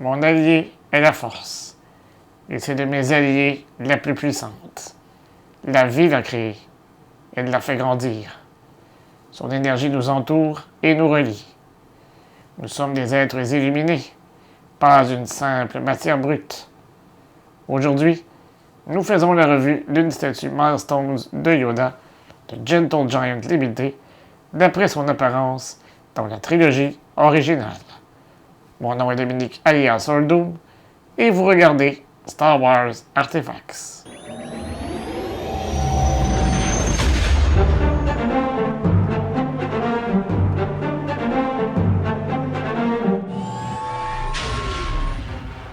Mon allié est la force, et c'est de mes alliés la plus puissante. La vie l'a créée, elle l'a fait grandir. Son énergie nous entoure et nous relie. Nous sommes des êtres illuminés, pas une simple matière brute. Aujourd'hui, nous faisons la revue d'une statue Milestones de Yoda de Gentle Giant Limited d'après son apparence dans la trilogie originale. Mon nom est Dominique alias Ordoom et vous regardez Star Wars Artifacts.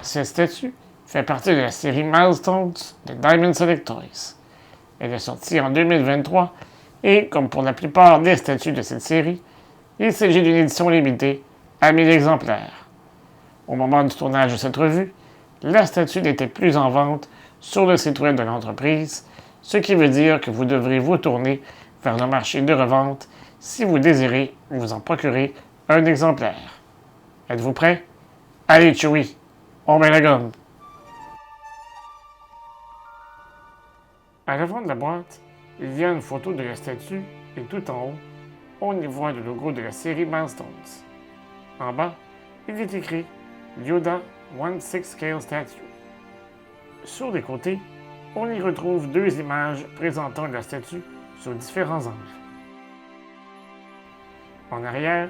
Cette statue fait partie de la série Milestones de Diamond Select Toys. Elle est sortie en 2023 et, comme pour la plupart des statues de cette série, il s'agit d'une édition limitée à 1000 exemplaires. Au moment du tournage de cette revue, la statue n'était plus en vente sur le site web de l'entreprise, ce qui veut dire que vous devrez vous tourner vers le marché de revente si vous désirez vous en procurer un exemplaire. Êtes-vous prêt? Allez, Chewie, on met la gomme. À l'avant de la boîte, il y a une photo de la statue et tout en haut, on y voit le logo de la série Milestones. En bas, il est écrit Yoda 1/6 Scale Statue. Sur les côtés, on y retrouve deux images présentant la statue sous différents angles. En arrière,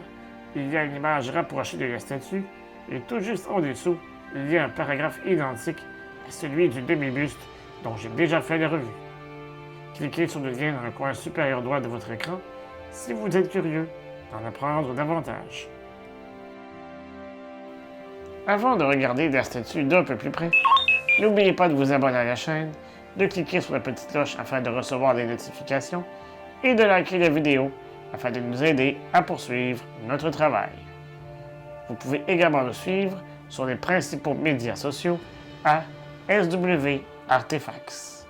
il y a une image rapprochée de la statue et tout juste en dessous, il y a un paragraphe identique à celui du demi-buste dont j'ai déjà fait la revue. Cliquez sur le lien dans le coin supérieur droit de votre écran si vous êtes curieux d'en apprendre davantage. Avant de regarder la statue d'un peu plus près, n'oubliez pas de vous abonner à la chaîne, de cliquer sur la petite cloche afin de recevoir les notifications et de liker la vidéo afin de nous aider à poursuivre notre travail. Vous pouvez également nous suivre sur les principaux médias sociaux à SW Artifacts.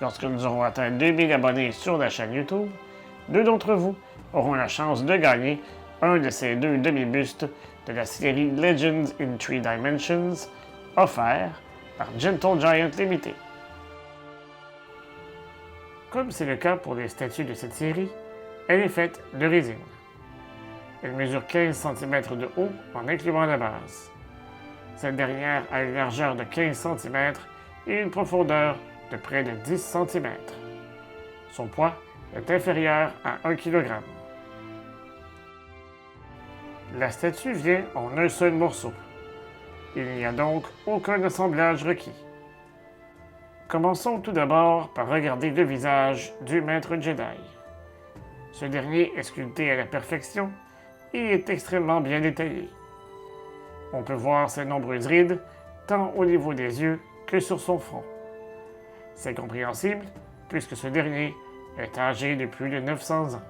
Lorsque nous aurons atteint 2000 abonnés sur la chaîne YouTube, deux d'entre vous auront la chance de gagner un de ces deux demi-bustes de la série Legends in 3 Dimensions, offert par Gentle Giant Limited. Comme c'est le cas pour les statues de cette série, elle est faite de résine. Elle mesure 15 cm de haut en incluant la base. Cette dernière a une largeur de 15 cm et une profondeur de près de 10 cm. Son poids est inférieur à 1 kg. La statue vient en un seul morceau. Il n'y a donc aucun assemblage requis. Commençons tout d'abord par regarder le visage du maître Jedi. Ce dernier est sculpté à la perfection et est extrêmement bien détaillé. On peut voir ses nombreuses rides, tant au niveau des yeux que sur son front. C'est compréhensible, puisque ce dernier est âgé de plus de 900 ans.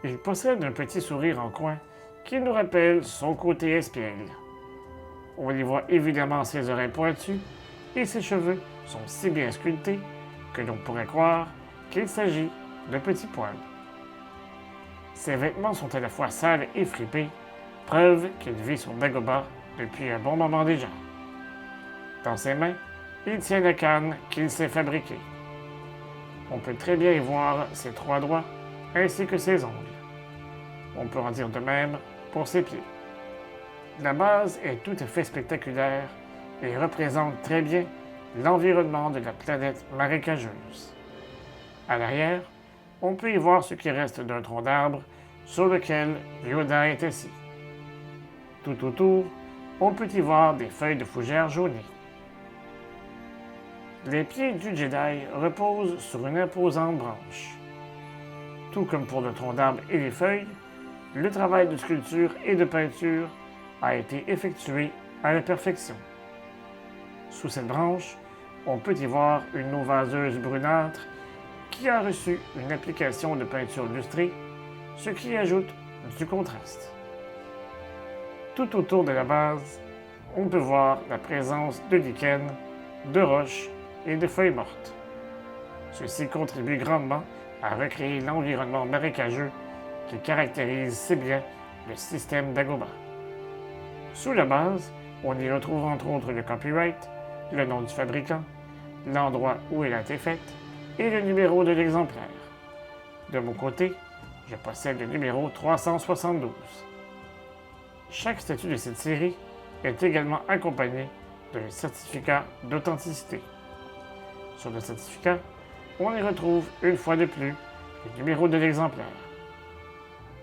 Il possède un petit sourire en coin qui nous rappelle son côté espiègle. On y voit évidemment ses oreilles pointues et ses cheveux sont si bien sculptés que l'on pourrait croire qu'il s'agit de petits poils. Ses vêtements sont à la fois sales et fripés, preuve qu'il vit sur Dagobah depuis un bon moment déjà. Dans ses mains, il tient la canne qu'il s'est fabriquée. On peut très bien y voir ses 3 doigts ainsi que ses ongles. On peut en dire de même pour ses pieds. La base est tout à fait spectaculaire et représente très bien l'environnement de la planète marécageuse. À l'arrière, on peut y voir ce qui reste d'un tronc d'arbre sur lequel Yoda est assis. Tout autour, on peut y voir des feuilles de fougères jaunies. Les pieds du Jedi reposent sur une imposante branche. Tout comme pour le tronc d'arbre et les feuilles, le travail de sculpture et de peinture a été effectué à la perfection. Sous cette branche, on peut y voir une eau vaseuse brunâtre qui a reçu une application de peinture lustrée, ce qui ajoute du contraste. Tout autour de la base, on peut voir la présence de lichen, de roches et de feuilles mortes. Ceci contribue grandement à recréer l'environnement marécageux qui caractérise si bien le système Dagobah. Sous la base, On y retrouve entre autres le copyright, le nom du fabricant, l'endroit où elle a été faite et le numéro de l'exemplaire. De mon côté, je possède le numéro 372. Chaque statue de cette série est également accompagnée d'un certificat d'authenticité. Sur le certificat, on y retrouve une fois de plus le numéro de l'exemplaire.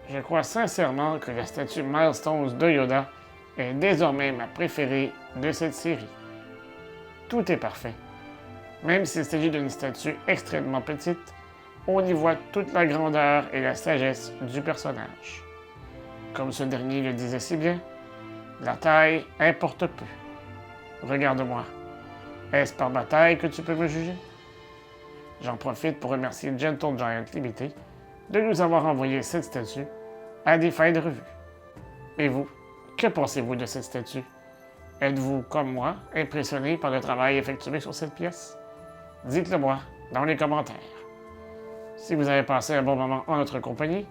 Je crois sincèrement que la statue Milestones de Yoda est désormais ma préférée de cette série. Tout est parfait. Même s'il s'agit d'une statue extrêmement petite, on y voit toute la grandeur et la sagesse du personnage. Comme ce dernier le disait si bien, la taille importe peu. Regarde-moi. Est-ce par ma taille que tu peux me juger? J'en profite pour remercier Gentle Giant Limited de nous avoir envoyé cette statue à des fins de revue. Et vous, que pensez-vous de cette statue? Êtes-vous, comme moi, impressionné par le travail effectué sur cette pièce? Dites-le moi dans les commentaires. Si vous avez passé un bon moment en notre compagnie,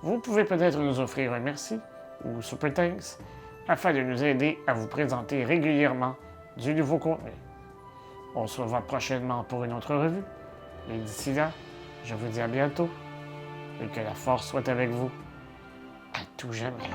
vous pouvez peut-être nous offrir un merci ou super thanks afin de nous aider à vous présenter régulièrement du nouveau contenu. On se revoit prochainement pour une autre revue. Et d'ici là, je vous dis à bientôt et que la force soit avec vous à tout jamais.